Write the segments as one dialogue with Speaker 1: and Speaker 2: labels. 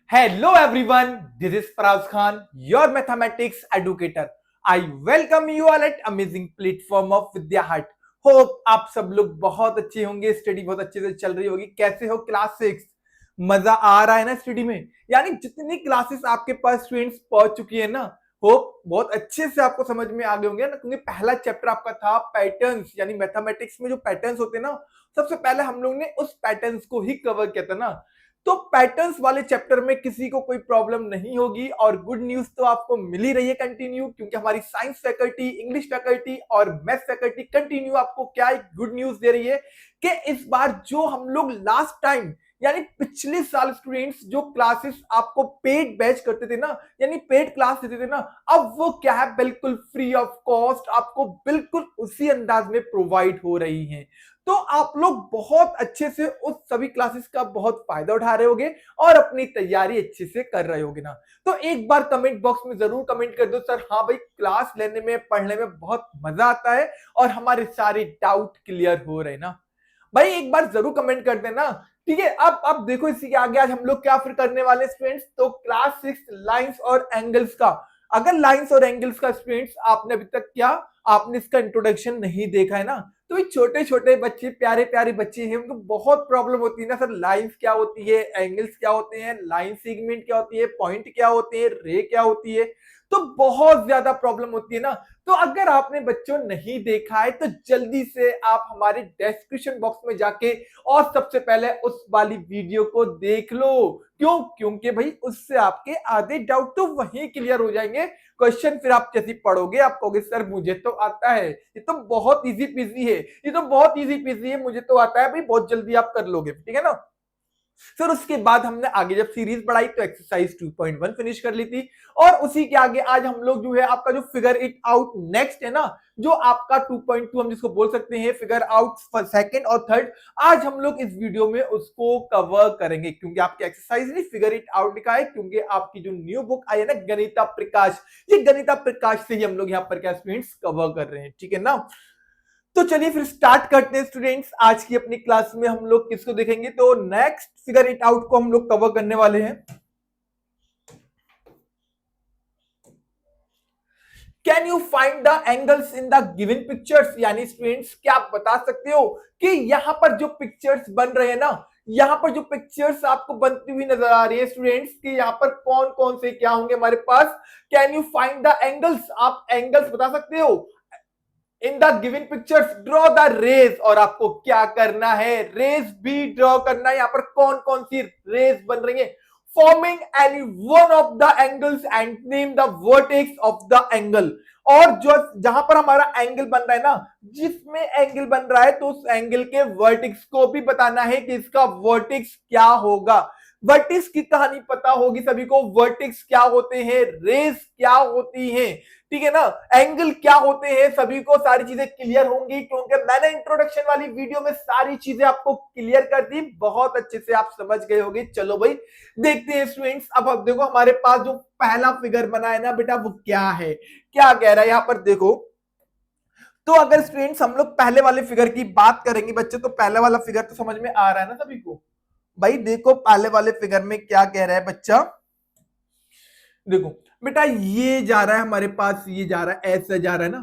Speaker 1: Hello everyone, this is Faraz Khan, your mathematics educator. I welcome you all at amazing platform of Vidya Hut. Hope आप सब लोग बहुत अच्छे होंगे, study बहुत अच्छे से चल रही होगी। कैसे हो क्लास 6? मजा आ रहा है ना स्टडी में? यानी जितनी क्लासेस आपके पास स्टूडेंट्स पहुंच चुकी है ना, होप बहुत अच्छे से आपको समझ में आ गए होंगे ना, क्योंकि पहला चैप्टर आपका था पैटर्न्स, यानी मैथमेटिक्स में जो पैटर्न्स होते हैं ना, सबसे पहले हम लोग ने उस पैटर्न्स को ही कवर किया था ना। तो पैटर्न्स वाले चैप्टर में किसी को कोई प्रॉब्लम नहीं होगी और गुड न्यूज तो आपको मिल ही रही है कंटिन्यू, क्योंकि हमारी साइंस फैकल्टी, इंग्लिश फैकल्टी और मैथ फैकल्टी कंटिन्यू आपको क्या गुड न्यूज दे रही है कि इस बार जो हम लोग लास्ट टाइम यानी पिछले साल स्टूडेंट्स जो क्लासेस आपको पेड बैच करते थे ना, यानी पेड क्लास देते थे ना, अब वो क्या है, बिल्कुल फ्री ऑफ कॉस्ट आपको बिल्कुल उसी अंदाज में प्रोवाइड हो रही है। तो आप लोग बहुत अच्छे से उस सभी क्लासेस का बहुत फायदा उठा रहे होगे और अपनी तैयारी अच्छे से कर रहे होगे ना। तो एक बार कमेंट बॉक्स में जरूर कमेंट कर दो, सर हाँ भाई क्लास लेने में पढ़ने में बहुत मजा आता है और हमारे सारे डाउट क्लियर हो रहे ना। भाई एक बार जरूर कमेंट कर देना, ठीक है। अब देखो इसी के आगे आज हम लोग क्या फिर करने वाले स्टूडेंट्स, तो क्लास 6 लाइंस और एंगल्स का। अगर लाइंस और एंगल्स का स्टूडेंट्स आपने अभी तक क्या आपने इसका इंट्रोडक्शन नहीं देखा है ना, तो ये छोटे छोटे बच्चे, प्यारे प्यारे बच्चे हैं, उनको बहुत प्रॉब्लम होती है ना, सर लाइंस क्या होती है, एंगल्स क्या होते हैं, लाइन सेगमेंट क्या होती है, पॉइंट क्या होते हैं, रे क्या होती है, तो बहुत ज्यादा प्रॉब्लम होती है ना। तो अगर आपने बच्चों नहीं देखा है तो जल्दी से आप हमारे डिस्क्रिप्शन बॉक्स में जाके और सबसे पहले उस वाली वीडियो को देख लो। क्यों? क्योंकि भाई उससे आपके आधे डाउट तो वहीं क्लियर हो जाएंगे। क्वेश्चन फिर आप जैसे पढ़ोगे आप कहोगे सर मुझे तो आता है, ये तो बहुत इजी पीजी है, ये तो बहुत इजी पीजी है, मुझे तो आता है भाई, बहुत जल्दी आप कर लोगे, ठीक है ना। फिर उसके बाद हमने आगे जब सीरीज बढ़ाई तो एक्सरसाइज 2.1 फिनिश कर ली थी और उसी के आगे आज हम लोग जो है आपका जो फिगर इट आउट नेक्स्ट है ना, जो आपका 2.2 हम जिसको बोल सकते हैं फिगर आउट सेकंड और थर्ड, आज हम लोग इस वीडियो में उसको कवर करेंगे। क्योंकि आपकी एक्सरसाइज नहीं फिगर इट आउट लिखा है, क्योंकि आपकी जो न्यू बुक आई है ना गणिता प्रकाश, ये गणिता प्रकाश से ही हम लोग यहाँ पर क्या स्टूडेंट्स कवर कर रहे हैं, ठीक है ना। तो चलिए फिर स्टार्ट करते हैं स्टूडेंट्स। आज की अपनी क्लास में हम लोग किसको देखेंगे, तो नेक्स्ट फिगर इट आउट को हम लोग कवर करने वाले हैं। Can you find the angles in the given pictures, यानी स्टूडेंट्स क्या आप बता सकते हो कि यहां पर जो पिक्चर्स बन रहे हैं ना, यहां पर जो पिक्चर्स आपको बनती हुई नजर आ रही है स्टूडेंट्स कि यहां पर कौन कौन से क्या होंगे हमारे पास। Can you find the angles, आप एंगल्स बता सकते हो in the given pictures, draw the rays. और आपको क्या करना है, रेज भी ड्रॉ करना है। यहां पर कौन कौन सी रेज बन रही है, forming any one of the angles and name the vertex of the angle. और जो जहां पर हमारा एंगल बन रहा है ना, जिसमें एंगल बन रहा है तो उस एंगल के वर्टेक्स को भी बताना है कि इसका वर्टेक्स क्या होगा। वर्टेक्स की कहानी पता होगी सभी को, वर्टेक्स क्या होते हैं, रेज क्या होती हैं, ठीक है ना, एंगल क्या होते हैं, सभी को सारी चीजें क्लियर होंगी, क्योंकि मैंने इंट्रोडक्शन वाली वीडियो में सारी चीजें आपको क्लियर कर दी, बहुत अच्छे से आप समझ गए होंगे। चलो भाई देखते हैं स्टूडेंट्स। अब देखो हमारे पास जो पहला फिगर बना है ना बेटा, वो क्या है, क्या कह रहा है यहां पर देखो। तो अगर स्टूडेंट्स हम लोग पहले वाले फिगर की बात करेंगे बच्चे, तो पहले वाला फिगर तो समझ में आ रहा है ना सभी को। भाई देखो पहले वाले फिगर में क्या कह रहा है बच्चा, देखो बेटा ये जा रहा है हमारे पास, ये जा रहा है ऐसे जा रहा है ना,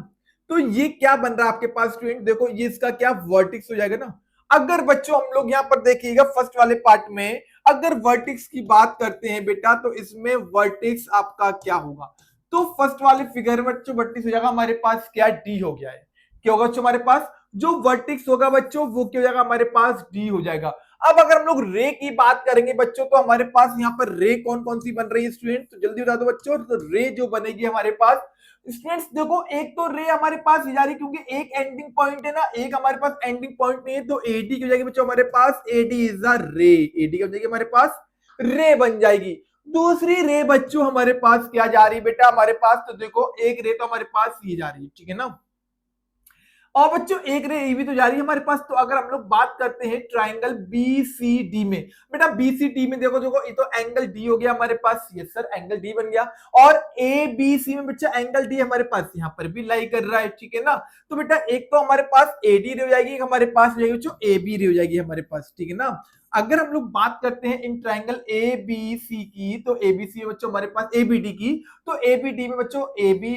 Speaker 1: तो ये क्या बन रहा है आपके पास स्टूडेंट, देखो ये इसका क्या वर्टिक्स हो जाएगा ना। अगर बच्चों हम लोग यहां पर देखिएगा फर्स्ट वाले पार्ट में, अगर वर्टिक्स की बात करते हैं बेटा, तो इसमें वर्टिक्स आपका क्या होगा, तो फर्स्ट वाले फिगर में बच्चों वर्टिक्स हो जाएगा हमारे पास क्या, डी हो गया है। क्या होगा बच्चों हमारे पास जो वर्टिक्स होगा बच्चों वो क्या हो जाएगा हमारे पास, डी हो जाएगा। अब अगर हम लोग रे की बात करेंगे बच्चों, तो हमारे पास यहाँ पर रे कौन कौन सी बन रही है स्टूडेंट, तो जल्दी बता दो बच्चों। तो रे जो बनेगी हमारे पास स्टूडेंट्स, देखो एक तो रे हमारे पास जा रही, क्योंकि एक एंडिंग पॉइंट है ना, एक हमारे पास एंडिंग पॉइंट नहीं है, तो एडी की हो जाएगी बच्चों हमारे पास, एडी इज अ रे, एडी हो जाएगी हमारे पास, रे बन जाएगी। दूसरी रे बच्चों हमारे पास क्या जा रही बेटा हमारे पास, तो देखो एक रे तो हमारे पास ये जा रही है, ठीक है ना। और बच्चों एक रे ए भी तो जा रही है हमारे पास। तो अगर हम लोग बात करते हैं ट्राइंगल बी सी डी में, बेटा बी सी डी में देखो देखो ये तो एंगल डी हो गया हमारे पास, यस सर एंगल डी बन गया। और ए बी सी में बच्चा एंगल डी हमारे पास यहाँ पर भी लाई कर रहा है, ठीक है ना। तो बेटा एक तो हमारे पास ए डी रे हो जाएगी, एक हमारे पास हो जाएगी बच्चों ए बी रे हो जाएगी हमारे पास, ठीक है ना। अगर हम लोग बात करते हैं इन ट्रायंगल ए बी सी की, तो ए बी सी बच्चों हमारे पास ए बी डी की, तो ए बी डी में बच्चों ए बी,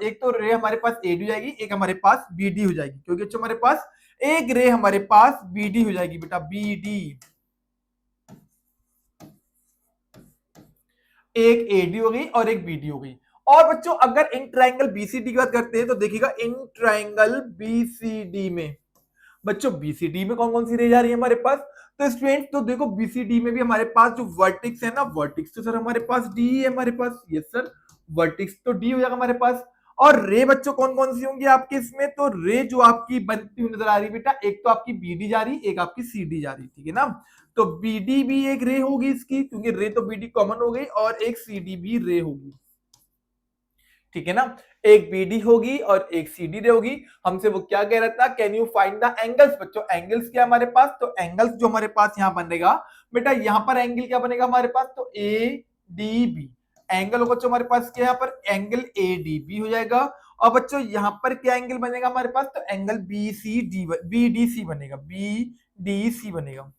Speaker 1: एक तो रे हमारे पास ए डी हो जाएगी, एक हमारे पास बी डी हो जाएगी, क्योंकि बच्चों हमारे पास एक रे हमारे पास बी डी हो जाएगी बेटा, बी डी, एक एडी हो गई और एक बीडी हो गई। और बच्चों अगर इन ट्रायंगल बीसीडी की बात करते हैं तो देखिएगा इन ट्रायंगल बीसीडी में, बच्चों बीसीडी में कौन कौन सी रह जा रही है हमारे पास, तो स्टूडेंट तो देखो बीसीडी में भी हमारे पास जो वर्टिक्स है ना, वर्टिक्स तो सर हमारे पास डी है हमारे पास, यस सर वर्टिक्स तो डी हो जाएगा हमारे पास। और रे बच्चों कौन कौन सी होंगी आपके इसमें, तो रे जो आपकी बनती हुई नजर आ रही है बेटा, एक तो आपकी बीडी जा रही, एक आपकी सीडी जा रही, ठीक है ना। तो बीडी भी एक रे होगी इसकी, क्योंकि रे तो बीडी कॉमन हो गई, और एक सीडी भी रे होगी, ठीक है ना। एक बीडी होगी और एक सीडी रे होगी। हमसे वो क्या कह रहा था, can you find the angles, बच्चों एंगल्स क्या हमारे पास, तो एंगल्स जो हमारे पास यहाँ बनेगा बेटा, यहाँ पर एंगल क्या बनेगा हमारे पास, तो ए डी बी एंगल होगा बच्चों हमारे पास, क्या यहाँ पर एंगल ए डी बी हो जाएगा। और बच्चों यहाँ पर क्या एंगल बनेगा हमारे पास, तो angle B C D, B D C बनेगा, बी डी सी बनेगा,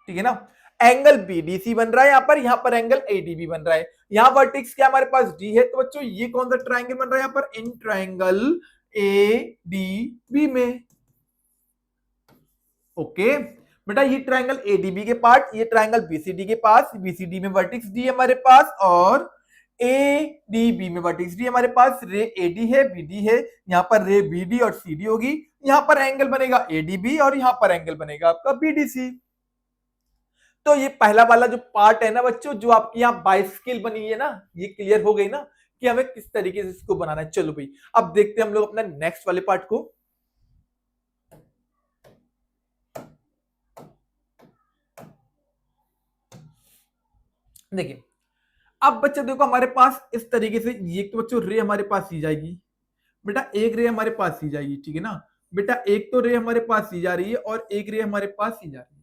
Speaker 1: ठीक है ना। एंगल बीडीसी बन रहा है यहाँ पर एंगल एडीबी बन रहा है। यहाँ वर्टेक्स क्या हमारे पास डी है, तो बच्चों ये कौन सा ट्रायंगल बन रहा है यहाँ पर, in triangle A D B में, ओके बेटा ये ट्रायंगल एडीबी के पार्ट, ये ट्रायंगल बीसीडी के पास, बीसीडी में वर्टेक्स डी है हमारे पास, और ए डी बी में वर्टेक्स डी हमारे पास, रे एडी है बीडी है, यहाँ पर रे बीडी और सीडी होगी, यहाँ पर एंगल बनेगा एडीबी और यहाँ पर एंगल बनेगा आपका बीडीसी। तो ये पहला वाला जो पार्ट है ना बच्चों, जो आपकी यहाँ बाइस्किल बनी है ना, ये क्लियर हो गई ना कि हमें किस तरीके से इसको बनाना है। चलो भाई अब देखते हैं हम लोग अपना नेक्स्ट वाले पार्ट को। देखिए अब बच्चे देखो हमारे पास इस तरीके से, ये तो बच्चों रे हमारे पास सी जाएगी बेटा, एक रे हमारे पास सी जाएगी, ठीक है ना बेटा, एक तो रे हमारे पास सी जा रही है और एक रे हमारे पास सी जा रही है।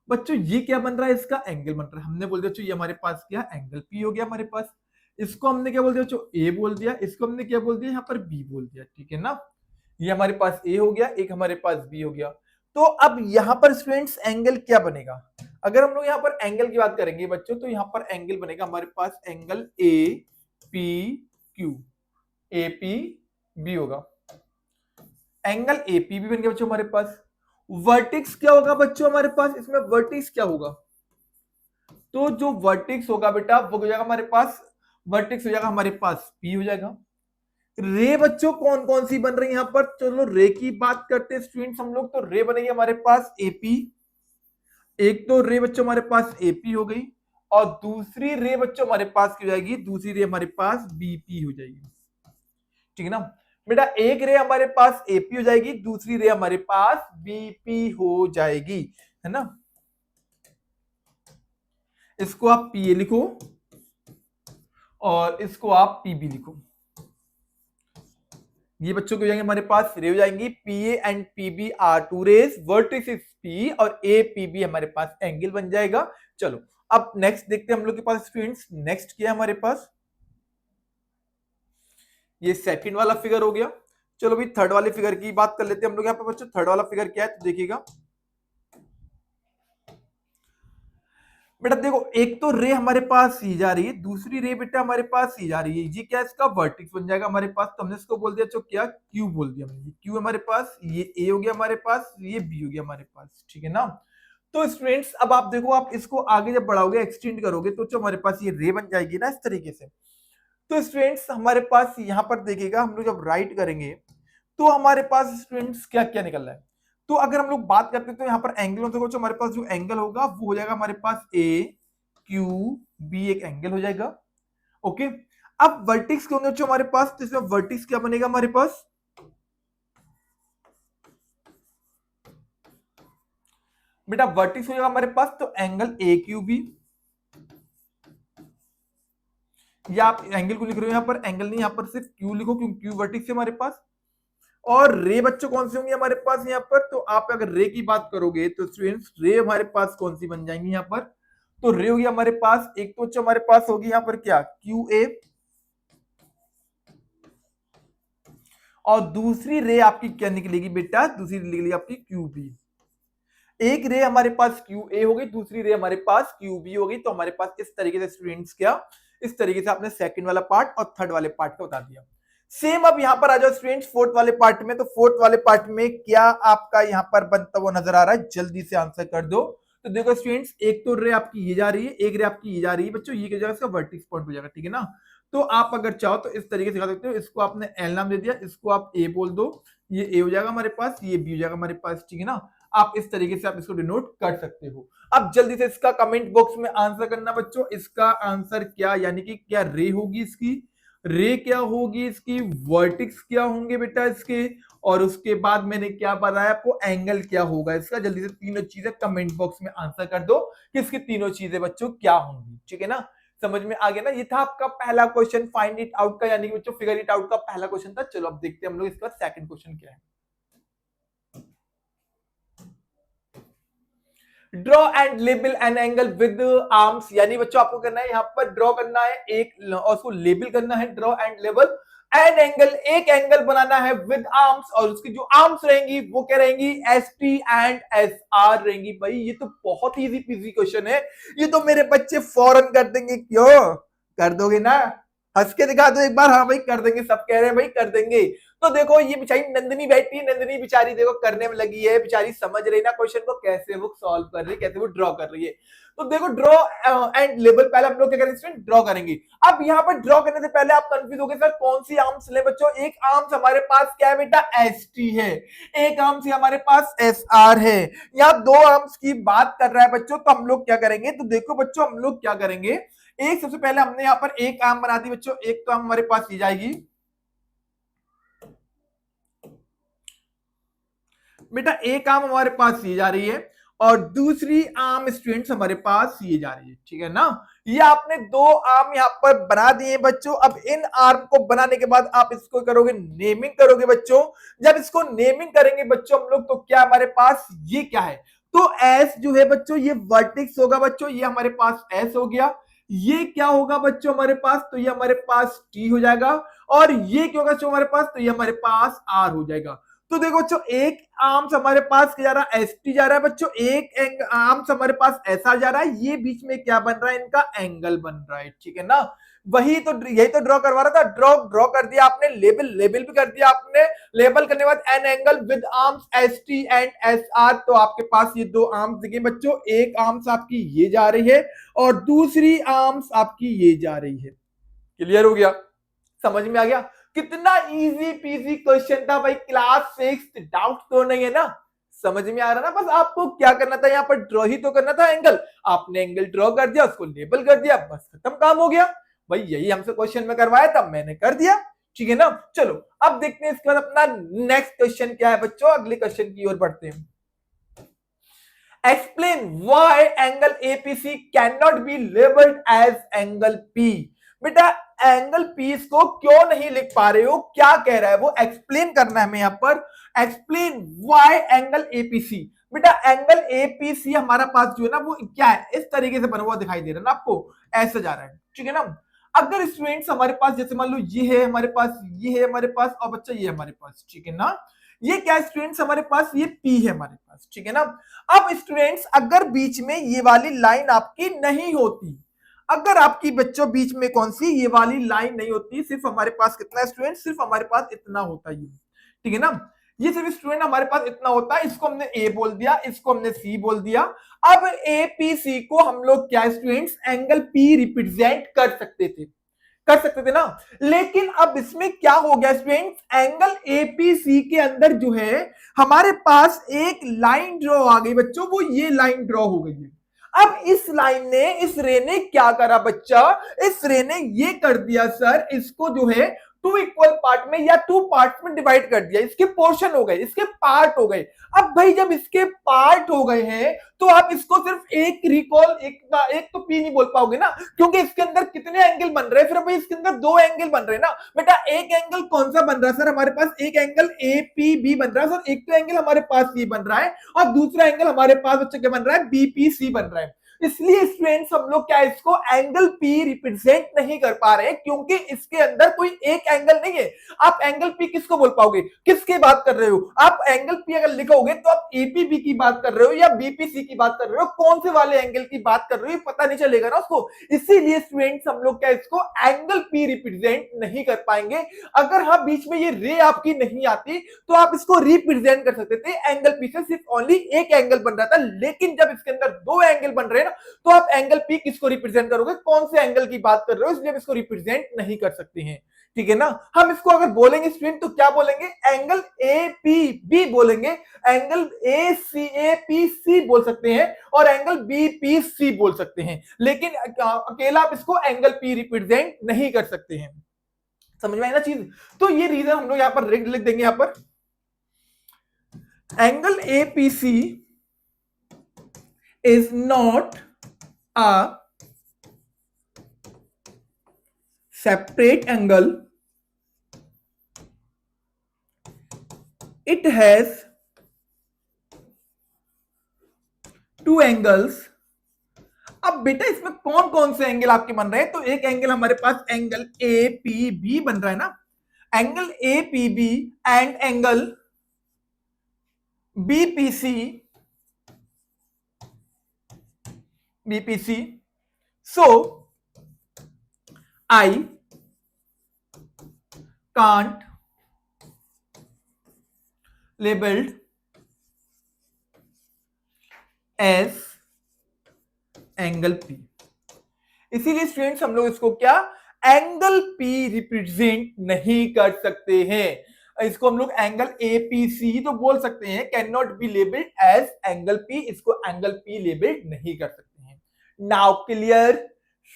Speaker 1: बच्चों ये क्या बन रहा है, इसका एंगल बन रहा है, हमने बोल दिया बच्चों ये हमारे पास क्या एंगल पी हो गया हमारे पास, इसको हमने क्या बोल दिया बच्चों ए बोल दिया, इसको हमने क्या बोल दिया यहाँ पर बी बोल दिया, ठीक है ना। ये हमारे पास ए हो गया, एक हमारे पास बी हो गया। तो अब यहाँ पर स्टूडेंट्स एंगल क्या बनेगा, अगर हम लोग यहाँ पर एंगल की बात करेंगे बच्चों, तो यहाँ पर एंगल बनेगा हमारे पास angle A P Q, A P B होगा, एंगल एपी भी बन गया बच्चों हमारे पास। वर्टिक्स क्या होगा बच्चों हमारे पास, इसमें वर्टिक्स क्या होगा, तो जो वर्टिक्स होगा बेटा वो हो जाएगा हमारे पास, वर्टिक्स हो जाएगा हमारे पास पी हो जाएगा। रे बच्चों कौन कौन सी बन रही है यहाँ पर, चलो रे की बात करते हैं स्टूडेंट्स हम लोग, तो रे बनेगी हमारे पास एपी, एक तो रे बच्चों हमारे पास एपी हो गई, और दूसरी रे बच्चों हमारे पास की हो जाएगी, दूसरी रे हमारे पास बीपी हो जाएगी, ठीक है ना बेटा। एक रे हमारे पास एपी हो जाएगी, दूसरी रे हमारे पास बीपी हो जाएगी, है ना। इसको आप पीए लिखो और इसको आप पीबी लिखो, ये बच्चों को हो जाएंगे हमारे पास रे हो जाएंगी, PA and PB are two rays, vertex is P और ए पीबी हमारे पास एंगल बन जाएगा। चलो अब नेक्स्ट देखते हैं हम लोग के पास स्टूडेंट्स, नेक्स्ट क्या है हमारे पास, ये सेकंड वाला फिगर हो गया। चलो भाई थर्ड वाले फिगर की बात कर लेते हैं हम लोग यहाँ पे बच्चों, थर्ड वाला फिगर क्या है, तो देखिएगा बेटा देखो एक तो रे हमारे पास सी जा रही है, दूसरी रे बेटा हमारे पास सी जा रही है, ये क्या इसका वर्टेक्स बन जाएगा हमारे पास, तो हमने इसको बोल दिया तो क्या क्यू बोल दिया हमने, क्यू हमारे पास, ये ए हो गया हमारे पास, ये बी हो गया हमारे पास, ठीक है ना। तो स्टूडेंट्स अब आप देखो, आप इसको आगे जब बढ़ाओगे एक्सटेंड करोगे तो जो हमारे पास ये रे बन जाएगी ना इस तरीके से। तो स्टूडेंट्स हमारे पास यहाँ पर देखिएगा, हम लोग जब राइट करेंगे तो हमारे पास स्टूडेंट्स क्या क्या निकल रहा है, तो अगर हम लोग बात करते हैं तो यहाँ पर एंगल देखो, जो हमारे पास जो एंगल होगा वो हो जाएगा हमारे पास ए क्यू बी, एक एंगल हो जाएगा, ओके। अब वर्टिक्स क्यों जो हमारे पास, तो इसमें वर्टिक्स क्या बनेगा हमारे पास, बेटा वर्टिक्स हो जाएगा हमारे पास तो एंगल ए क्यू बी, या आप एंगल को लिख रहे हो यहाँ पर एंगल नहीं, यहाँ पर सिर्फ क्यू लिखो क्योंकि क्यू वर्टिक्स है हमारे पास। और रे बच्चों कौन सी होंगी हमारे पास यहाँ पर, तो आप अगर रे की बात करोगे तो स्टूडेंट्स रे हमारे पास कौन सी बन जाएंगी यहाँ पर, तो रे होगी हमारे पास, एक तो हमारे पास होगी यहाँ पर क्या क्यू ए, और दूसरी रे आपकी क्या निकलेगी बेटा, दूसरी निकलेगी आपकी क्यू बी। एक रे हमारे पास क्यू ए हो गई, दूसरी रे हमारे पास क्यू बी हो गई। तो हमारे पास इस तरीके से स्टूडेंट्स क्या, इस तरीके से आपने सेकंड वाला पार्ट और थर्ड वाले पार्ट का बता दिया। सेम अब यहां पर आ जाओ स्टूडेंट्स फोर्थ वाले पार्ट में। तो फोर्थ वाले पार्ट में क्या आपका यहां पर बनता हुआ नजर आ रहा है, जल्दी से आंसर कर दो। तो देखो स्टूडेंट्स, एक तो रे आपकी ये जा रही है, एक रे आपकी ये जा रही है बच्चों, ये क्या जाएगा, इसका वर्टेक्स पॉइंट हो जाएगा, ठीक है ना। तो आप अगर चाहो तो इस तरीके से दिखा सकते हो, इसको आपने एल नाम दे दिया, इसको आप ए बोल दो, ये ए हो जाएगा हमारे पास, ये बी हो जाएगा हमारे पास, ठीक है ना। आप इस तरीके से आप इसको डिनोट कर सकते हो। अब जल्दी से इसका कमेंट बॉक्स में आंसर करना बच्चों, इसका आंसर क्या, यानी कि क्या रे होगी इसकी, रे क्या होगी इसकी, वर्टिक्स क्या होंगे बेटा इसके, और उसके बाद मैंने क्या बताया आपको, एंगल क्या होगा इसका। जल्दी से तीनों चीजें कमेंट बॉक्स में आंसर कर दो कि इसकी तीनों चीजें बच्चों क्या होंगी, ठीक है ना। समझ में आ गया ना। ये था आपका पहला क्वेश्चन फाइंड इट आउट का, यानी कि बच्चों फिगर इट आउट का पहला क्वेश्चन था। चलो अब देखते हैं हम लोग इसका सेकंड क्वेश्चन क्या है। Draw and label an angle with arms, यानी बच्चों आपको करना है यहाँ पर ड्रॉ करना है एक और उसको लेबल करना है, draw and label an angle, एक एंगल बनाना है विद आर्म्स, और उसकी जो आर्म्स रहेंगी वो क्या रहेंगी, S T and S R रहेंगी। भाई ये तो बहुत ही इजी पीजी क्वेश्चन है, ये तो मेरे बच्चे फौरन कर देंगे। क्यों कर दोगे ना, हंस के दिखा दो एक बार, हाँ भाई कर देंगे, सब कह रहे हैं भाई कर देंगे। तो देखो ये बेचारी नंदिनी बैठी है, नंदिनी बेचारी देखो करने में लगी है, बेचारी समझ रही ना क्वेश्चन को, कैसे वो सॉल्व कर रही है, कैसे वो ड्रॉ कर रही है। तो देखो ड्रॉ एंड लेबल, पहले हम लोग क्या करेंगे, ड्रॉ करेंगे। अब यहाँ पर ड्रॉ करने से पहले आप कंफ्यूज हो गए सर कौन सी आर्म्स ले बच्चों। एक आर्म्स हमारे पास क्या है बेटा, एस टी है, एक आर्म्स हमारे पास एस आर है, यहाँ दो आर्म्स की बात कर रहा है बच्चों। तो हम लोग क्या करेंगे, तो देखो बच्चों हम लोग क्या करेंगे, एक सबसे पहले हमने यहाँ पर एक आर्म बना दी बच्चों, एक तो आर्म हमारे पास ये जाएगी बेटा, एक आर्म हमारे पास ये जा रही है और दूसरी आर्म स्टूडेंट्स हमारे पास ये जा रही है, ठीक है ना। ये आपने दो आर्म यहाँ पर बना दिए बच्चों। अब इन आर्म को बनाने के बाद आप इसको करोगे नेमिंग करोगे बच्चों। जब इसको नेमिंग करेंगे बच्चों हम लोग, तो क्या हमारे पास ये क्या है, तो एस जो है बच्चों ये वर्टेक्स होगा बच्चों, ये हमारे पास एस हो गया। ये क्या होगा बच्चों हमारे पास, तो ये हमारे पास टी हो जाएगा, और ये क्या होगा हमारे पास, तो ये हमारे पास आर हो जाएगा। तो देखो बच्चों एक आर्म्स हमारे पास क्या जा रहा है, एस टी जा रहा है बच्चों, एक आर्म्स हमारे पास ऐसा जा रहा है, ये बीच में क्या बन रहा है, इनका एंगल बन रहा है, ठीक है ना। वही तो यही तो ड्रॉ करवा रहा था, ड्रॉ कर दिया आपने, लेबल भी कर दिया आपने। लेबल करने के बाद an angle with arms S T and S R, तो आपके पास ये दो आर्म्स दिखे बच्चों, एक आर्म्स आपकी ये जा रही है और दूसरी आर्म्स आपकी ये जा रही है। क्लियर हो गया, समझ में आ गया। कितना इजी पीजी क्वेश्चन था भाई, क्लास 6, डाउट तो नहीं है ना, समझ में आ रहा ना। बस आपको क्या करना था, यहाँ पर ड्रॉ ही तो करना था एंगल, आपने एंगल ड्रॉ कर दिया, उसको लेबल कर दिया, बस खत्म काम हो गया। भाई यही हमसे क्वेश्चन में करवाया था, मैंने कर दिया, ठीक है ना। चलो अब देखते हैं इसके बाद अपना नेक्स्ट क्वेश्चन क्या है बच्चों, अगले क्वेश्चन की ओर बढ़ते हैं। Explain why angle APC can not be labelled as angle P. बेटा एंगल पी को क्यों नहीं लिख पा रहे हो, क्या कह रहा है वो एक्सप्लेन करना है हमें यहाँ पर। एक्सप्लेन व्हाई एंगल एपीसी, बेटा एंगल एपीसी हमारा पास जो है ना वो क्या है, इस तरीके से बना हुआ दिखाई दे रहा है ना आपको, ऐसे जा रहा है, ठीक है ना। अगर स्टूडेंट्स हमारे पास जैसे मान लो ये है हमारे पास, ये है हमारे पास, और बच्चा ये हमारे पास, ठीक है ना। ये क्या स्टूडेंट्स हमारे पास, ये पी है हमारे पास, ठीक है ना। अब स्टूडेंट्स अगर बीच में ये वाली लाइन आपकी नहीं होती, अगर आपकी बच्चों बीच में कौन सी ये वाली लाइन नहीं होती, सिर्फ हमारे पास कितना स्टूडेंट, सिर्फ हमारे पास इतना होता है, ठीक है ना। ये सिर्फ स्टूडेंट हमारे पास इतना होता है, इसको हमने ए बोल दिया, इसको हमने सी बोल दिया। अब एपीसी को हम लोग क्या स्टूडेंट्स एंगल पी रिप्रेजेंट कर सकते थे ना। लेकिन अब इसमें क्या हो गया स्टूडेंट्स, एंगल एपीसी के अंदर जो है हमारे पास एक लाइन ड्रॉ आ गई बच्चों, वो ये लाइन ड्रॉ हो गई है। अब इस लाइन ने, इस रे ने क्या करा बच्चा, इस रे ने ये कर दिया सर, इसको जो है टू इक्वल पार्ट में या टू पार्ट में डिवाइड कर दिया, इसके पोर्शन हो गए, इसके पार्ट हो गए। अब भाई जब इसके पार्ट हो गए हैं तो आप इसको सिर्फ एक रिकॉल, एक तो पी नहीं बोल पाओगे ना, क्योंकि इसके अंदर कितने एंगल बन रहे हैं, फिर भाई इसके अंदर दो एंगल बन रहे हैं ना। बेटा एक एंगल कौन सा बन रहा है सर, हमारे पास एक एंगल ए पी बी बन रहा है सर, एक तो एंगल हमारे पास ये बन रहा है और दूसरा एंगल हमारे पास बच्चे क्या बन रहा है, बीपीसी बन रहा है। इसलिए स्टूडेंट्स हम लोग क्या इसको एंगल पी रिप्रेजेंट नहीं कर पा रहे क्योंकि इसके अंदर कोई एक एंगल नहीं है। आप एंगल पी किसको बोल पाओगे, किसकी बात कर रहे हो आप? एंगल पी अगर लिखोगे तो आप एपीबी की बात कर रहे हो या बीपीसी की बात कर रहे हो, कौन से वाले एंगल की बात कर रहे हो पता नहीं चलेगा ना उसको। इसीलिए स्टूडेंट्स हम लोग क्या इसको एंगल पी रिप्रेजेंट नहीं कर पाएंगे। अगर हाँ बीच में ये रे आपकी नहीं आती तो आप इसको रिप्रेजेंट कर सकते थे। एंगल पी से सिर्फ ओनली एक एंगल बन रहा था, लेकिन जब इसके अंदर दो एंगल बन रहे हैं ना तो आप एंगल पी किसको रिप्रेजेंट करोगे, कौन से एंगल की बात कर रहे हो, इसलिए आप इसको रिप्रेजेंट नहीं कर सकते हैं। ठीक है ना। हम इसको अगर बोलेंगे स्टूडेंट तो क्या बोलेंगे, एंगल ए पी बी बोलेंगे, angle A C A P C बोल सकते हैं और एंगल बी पी सी बोल सकते हैं, लेकिन अकेला आप इसको एंगल पी रिप्रेजेंट नहीं कर सकते हैं। समझ में आई ना चीज। तो ये रीजन हम लोग यहां पर लिख देंगे, यहां पर angle APC is not a separate angle, it has two angles. अब बेटा इसमें कौन कौन से एंगल आपके बन रहे हैं, तो एक एंगल हमारे पास एंगल ए पी बी बन रहा है ना, angle A P B and angle BPC BPC. So I can't labelled as angle P. इसीलिए स्टूडेंट्स हम लोग इसको क्या एंगल पी रिप्रेजेंट नहीं कर सकते हैं। इसको हम लोग एंगल एपीसी तो बोल सकते हैं, can not be labelled as angle P, इसको एंगल पी लेबल्ड नहीं कर सकते हैं। नाउ क्लियर,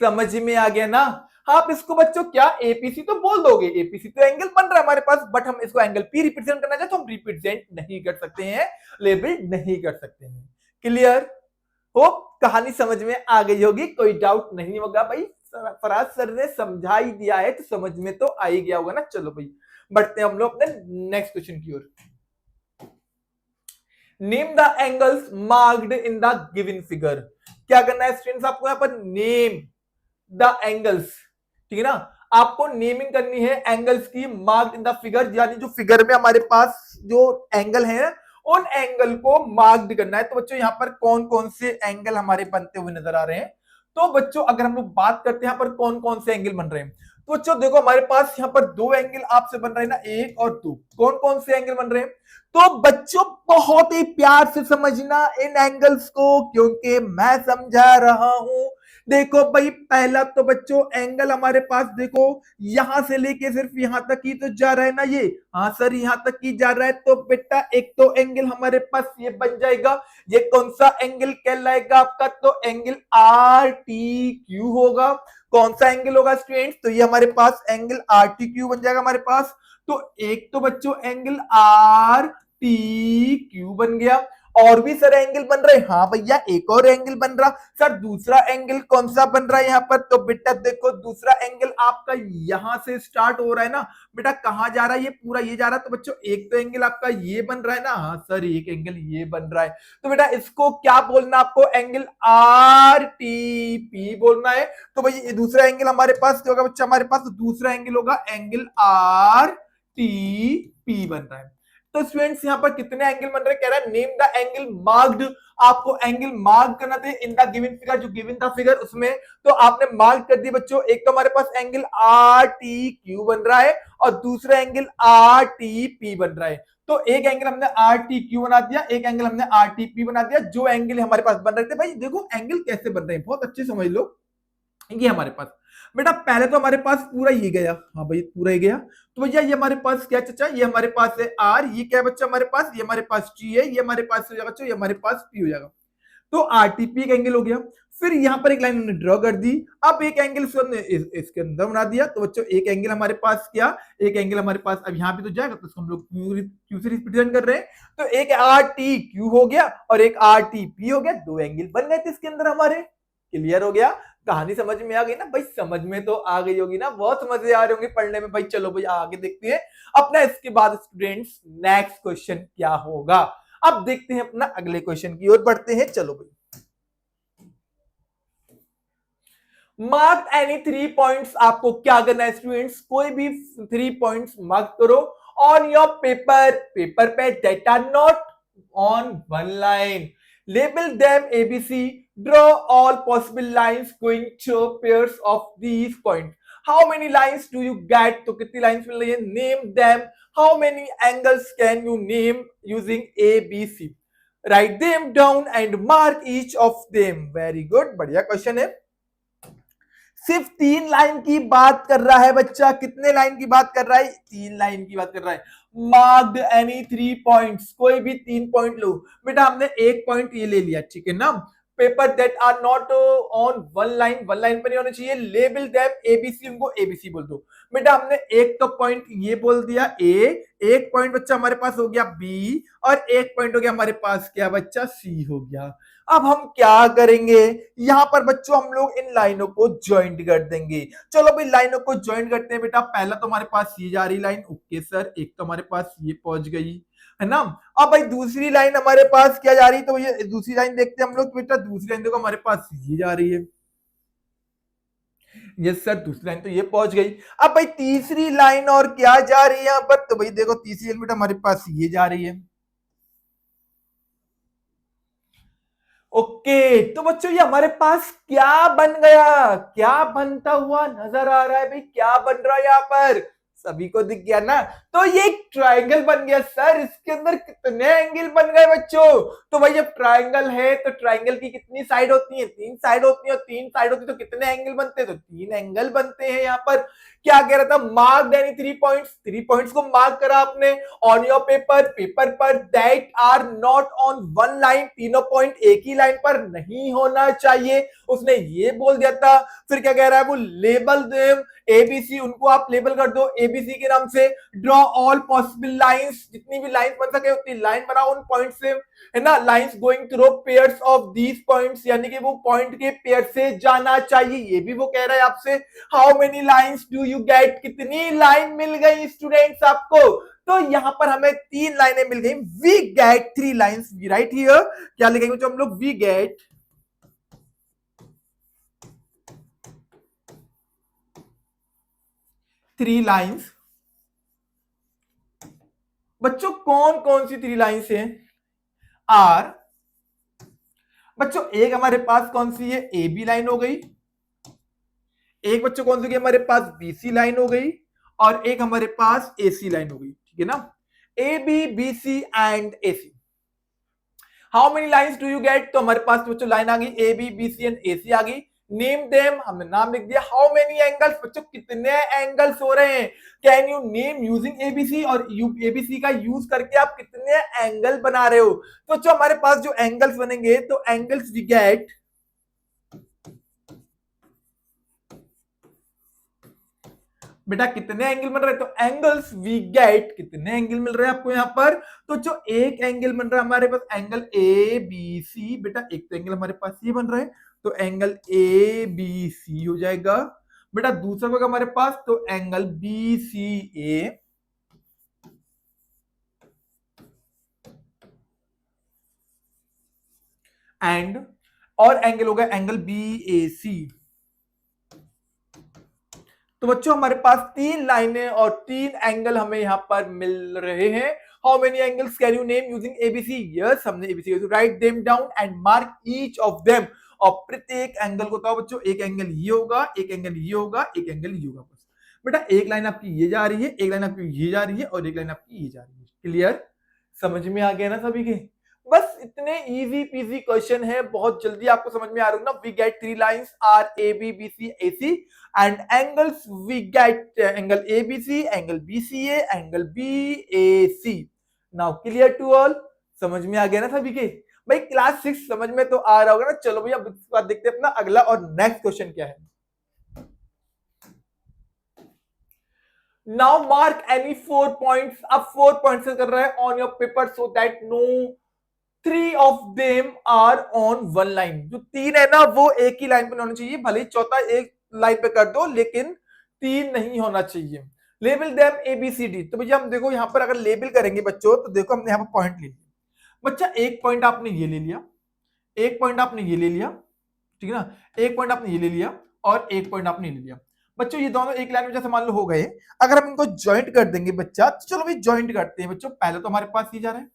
Speaker 1: समझ में आ गया ना। आप इसको बच्चों क्या एपीसी तो बोल दोगे, एपीसी तो एंगल बन रहा है हमारे पास, बट हम इसको एंगल पी रिप्रेजेंट करना चाहते तो हम रिप्रेजेंट नहीं कर सकते हैं, लेबल्ड नहीं कर सकते हैं। क्लियर हो, कहानी समझ में आ गई होगी, कोई डाउट नहीं होगा भाई। फराज सर ने समझा ही दिया है तो समझ में तो आ ही गया होगा ना। चलो भाई बढ़ते हैं हम लोग अपने नेक्स्ट क्वेश्चन की ओर। Name the angles marked in the given figure. क्या करना है स्टूडेंट्स, आपको यहां पर नेम द एंगल्स, ठीक है ना, आपको नेमिंग करनी है एंगल्स की, मार्क्ड इन द फिगर, यानी जो फिगर में हमारे पास जो एंगल है उन एंगल को मार्क्ड करना है। तो बच्चों यहां पर कौन कौन से एंगल हमारे बनते हुए नजर आ रहे हैं, तो बच्चों अगर हम लोग बात करते हैं यहां पर कौन कौन से एंगल बन रहे हैं, तो बच्चों देखो हमारे पास यहां पर दो एंगल आपसे बन रहे हैं ना, एक और दो। कौन कौन से एंगल बन रहे हैं, तो बच्चों बहुत ही प्यार से समझना इन एंगल्स को, क्योंकि मैं समझा रहा हूं। देखो भाई पहला तो बच्चों एंगल हमारे पास देखो यहां से लेके सिर्फ यहां तक ही तो जा रहा है ना ये, हाँ सर यहां तक ही जा रहा है, तो बेटा एक तो एंगल हमारे पास ये बन जाएगा। ये कौन सा एंगल कहलाएगा आपका, तो एंगल आर टी क्यू होगा। कौन सा एंगल होगा स्टूडेंट्स, तो ये हमारे पास एंगल आर टी क्यू बन जाएगा हमारे पास। तो एक तो बच्चों एंगल आर टी क्यू बन गया। और भी सारे एंगल बन रहे हैं, हाँ भैया एक और एंगल बन रहा। सर दूसरा एंगल कौन सा बन रहा है यहाँ पर, तो बेटा देखो दूसरा एंगल आपका यहां से स्टार्ट हो रहा है ना बेटा, कहां जा रहा है, ये पूरा ये जा रहा है। तो बच्चों एक तो एंगल आपका ये बन रहा है ना, हाँ सर एक एंगल ये बन रहा है। तो बेटा इसको क्या बोलना आपको, एंगल आर टी पी बोलना है। तो भाई ये दूसरा एंगल हमारे पास क्या होगा बच्चा, हमारे पास तो दूसरा एंगल होगा एंगल आर टी पी बन रहा है। तो स्टूडेंट्स यहां पर कितने एंगल बन रहे हैं, कह रहा है नेम द एंगल मार्क्ड। आपको एंगल मार्क करना था इन द गिवन फिगर, जो गिवन था फिगर उसमें, तो आपने मार्क कर दिया बच्चों। एक तो हमारे पास एंगल आर टी क्यू बन रहा है और दूसरा एंगल आर टी पी बन रहा है। तो एक एंगल हमने आर टी क्यू बना दिया, एक एंगल हमने आर टी पी बना दिया। जो एंगल हमारे पास बन रहे थे, भाई देखो एंगल कैसे बन रहे हैं बहुत अच्छे समझ लो। ये हमारे पास बेटा पहले तो हमारे पास पूरा ये गया, हाँ भाई पूरा ही गया। तो भैया ये हमारे पास क्या चाचा, ये हमारे पास है आर, ये क्या बच्चा हमारे पास, ये हमारे पास टी है, ये हमारे पास हो जाएगा बच्चों, ये हमारे पास पी हो जाएगा। तो आरटीपी एक एंगल हो गया। फिर यहाँ पर एक लाइन हमने ड्रॉ कर दी। अब एक एंगल इसके अंदर बना दिया। तो बच्चों एक एंगल हमारे पास क्या, एक एंगल हमारे पास अब यहाँ भी तो जाएगा, तो इसको हम लोग क्यू से रिप्रेजेंट कर रहे हैं। तो एक आर टी क्यू हो गया और एक आर टी पी हो गया, दो एंगल बन गए थे इसके अंदर हमारे। क्लियर हो गया, कहानी समझ में आ गई ना भाई, समझ में तो आ गई होगी ना, बहुत मजे आ रहे होंगे पढ़ने में भाई। चलो भाई आगे देखते हैं अपना, इसके बाद स्टूडेंट्स नेक्स्ट क्वेश्चन क्या होगा। अब देखते हैं अपना अगले क्वेश्चन की ओर बढ़ते हैं। चलो भाई मार्क एनी 3 पॉइंट्स, आपको क्या करना है स्टूडेंट्स, कोई भी 3 पॉइंट्स मार्क करो ऑन योर पेपर पे that are not on one line, label them ABC, draw all possible lines going to pairs of these point. How many lines do you get, तो कितनी lines मिल रही है, name them, how many angles can you name using ABC, write them down and mark each of them. Very good, बढ़िया question है। सिर्फ 3 line की बात कर रहा है बच्चा, कितने लाइन की बात कर रहा है, 3 लाइन की बात कर रहा है। मार्क्ड एनी 3 पॉइंट्स, कोई भी 3 पॉइंट लो। बेटा हमने एक पॉइंट ये ले लिया, ठीक है ना। Paper that are not on one line पर नहीं होना चाहिए, लेबल देम एबीसी, उनको एबीसी बोल दो। बेटा हमने एक तो पॉइंट ये बोल दिया ए, एक पॉइंट बच्चा हमारे पास हो गया बी, और एक पॉइंट हो गया हमारे पास क्या बच्चा, सी हो गया। अब हम क्या करेंगे, यहां पर बच्चों हम लोग इन लाइनों को ज्वाइंट कर देंगे। चलो भाई लाइनों को ज्वाइंट करते हैं। बेटा पहला तो हमारे पास ये जा रही लाइन, ओके सर, एक तो हमारे पास ये पहुंच गई है ना। अब भाई दूसरी लाइन हमारे पास क्या जा रही, तो ये दूसरी लाइन देखते हैं हम लोग। बेटा दूसरी लाइन देखो हमारे पास ये जा रही है, यस सर, दूसरी लाइन तो ये पहुंच गई। अब भाई तीसरी लाइन और क्या जा रही है यहाँ पर, तो भाई देखो तीसरी लाइन बेटा हमारे पास ये जा रही है। ओके तो बच्चों ये हमारे पास क्या बन गया, क्या बनता हुआ नजर आ रहा है भाई, क्या बन रहा है यहाँ पर, सभी को दिख गया ना। तो ये एक ट्रायंगल बन गया। सर इसके अंदर कितने एंगल बन गए बच्चों, तो भाई जब ट्रायंगल है तो ट्रायंगल की कितनी साइड होती है, 3 साइड होती है, और 3 साइड होती है तो कितने एंगल बनते हैं, तो 3 एंगल बनते हैं। यहाँ पर क्या कह रहा था, मार्क यानी 3 पॉइंट्स, 3 पॉइंट्स को मार्क करा आपने ऑन योर पेपर पर that are not on one line, तीनों पॉइंट एक ही लाइन पर नहीं होना चाहिए, उसने ये बोल दिया था। फिर क्या कह रहा है वो, लेबल देम एबीसी, उनको आप लेबल कर दो एबीसी के नाम से, ड्रॉ ऑल पॉसिबल लाइंस, जितनी भी लाइन बन सके उतनी लाइन बनाओ उन पॉइंट से, है ना। Lines going through pairs of these points, यानी कि वो पॉइंट के पेयर से जाना चाहिए, ये भी वो कह रहा है आपसे। How many lines do you get, कितनी लाइन मिल गई स्टूडेंट्स आपको, तो यहां पर हमें 3 लाइनें मिल गई। We get 3 lines, we write here, क्या लिखेंगे जो हम लोग, वी गेट 3 लाइंस। बच्चों कौन कौन सी 3 लाइंस हैं, आर, बच्चों एक हमारे पास कौन सी है, ए बी लाइन हो गई, एक बच्चों कौन सी हमारे पास बीसी लाइन हो गई, और एक हमारे पास एसी लाइन हो गई, ठीक है ना। A B B C and AC. How many lines do you get, तो हमारे पास बच्चों लाइन आ गई A B B C and A C आ गई। नेम देम, हमने नाम लिख दिया। हाउ मेनी एंगल्स, बच्चों कितने एंगल्स हो रहे हैं, can you name using ABC, और एबीसी का यूज करके आप कितने एंगल बना रहे हो। तो बच्चों हमारे पास जो एंगल्स बनेंगे, तो एंगल्स वी गेट, बेटा कितने एंगल बन रहे हैं, तो एंगल्स वी गेट, कितने एंगल मिल रहे हैं आपको यहाँ पर, तो जो एक एंगल बन रहा है हमारे पास एंगल ए बी सी, बेटा एक तो एंगल हमारे पास ये बन रहा है, तो एंगल ए बी सी हो जाएगा। बेटा दूसरा होगा हमारे पास, तो angle B C A, and और एंगल होगा एंगल बी ए सी। तो बच्चों हमारे पास 3 लाइनें और 3 एंगल हमें यहां पर मिल रहे हैं। How many angles can you name using ABC, yes हमने ABC, write them down and mark each of them, और प्रत्येक एंगल को बताओ बच्चों, एक एंगल ये होगा, एक एंगल ये होगा, एक एंगल ये होगा। बस बेटा एक लाइन आपकी ये जा रही है, एक लाइन आपकी ये जा रही है, और एक लाइन आपकी ये जा रही है। क्लियर, समझ में आ गया ना सभी के, बस इतने इजी पीजी क्वेश्चन है, बहुत जल्दी आपको समझ में आ रहा है ना। We get 3 lines are A B B C A C, and angles we get angle ABC, angle BCA, angle BAC. Now clear to all, समझ में आ गया ना सभी के, भाई क्लास 6 समझ में तो आ रहा होगा ना। चलो भैया इसके बाद देखते हैं अपना अगला और नेक्स्ट क्वेश्चन क्या है। नाउ मार्क एनी 4 पॉइंट्स, अब 4 पॉइंट्स कर रहा है on your paper, so that no 3 of them are on one line, जो 3 है ना वो एक ही लाइन पर होना चाहिए, भले ही चौथा एक लाइन पे कर दो लेकिन 3 नहीं होना चाहिए। लेबल देम एबीसीडी, तो भैया हम देखो यहां पर अगर लेबल करेंगे बच्चों, तो देखो हमने यहां पर पॉइंट ले लिया। बच्चा एक पॉइंट आपने ये ले लिया, एक पॉइंट आपने ये ले लिया, ठीक है ना, एक पॉइंट आपने ये ले लिया, और एक पॉइंट आपने ले लिया। बच्चों ये दोनों एक लाइन में जैसे मान लो हो गए, अगर हम इनको ज्वाइंट कर देंगे बच्चा, तो चलो भाई ज्वाइंट करते हैं बच्चों। पहले तो हमारे पास ये जा रहा है